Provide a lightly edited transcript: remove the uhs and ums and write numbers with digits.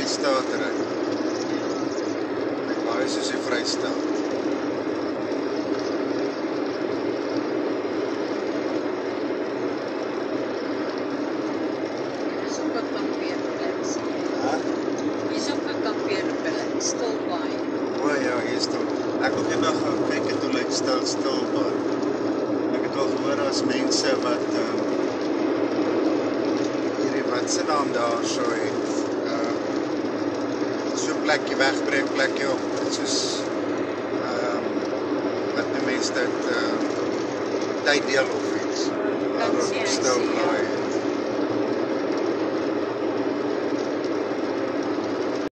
Vrystaat-ry. Baie soos die Vrystaat. Hier is ook 'n kampeerplek. Hier is ook 'n kampeerplek, Stilbaai. O ja, hier is tot. Ek wil eendag gaan kyk hoe lyk Stilbaai. Ek het al gehoor as mense wat hierdie wat se naam daar so het. So 'n plekkie wegbreek plekkie op. Soos wat die mense dit tyddeel of iets. Kan sien. Stilbaai.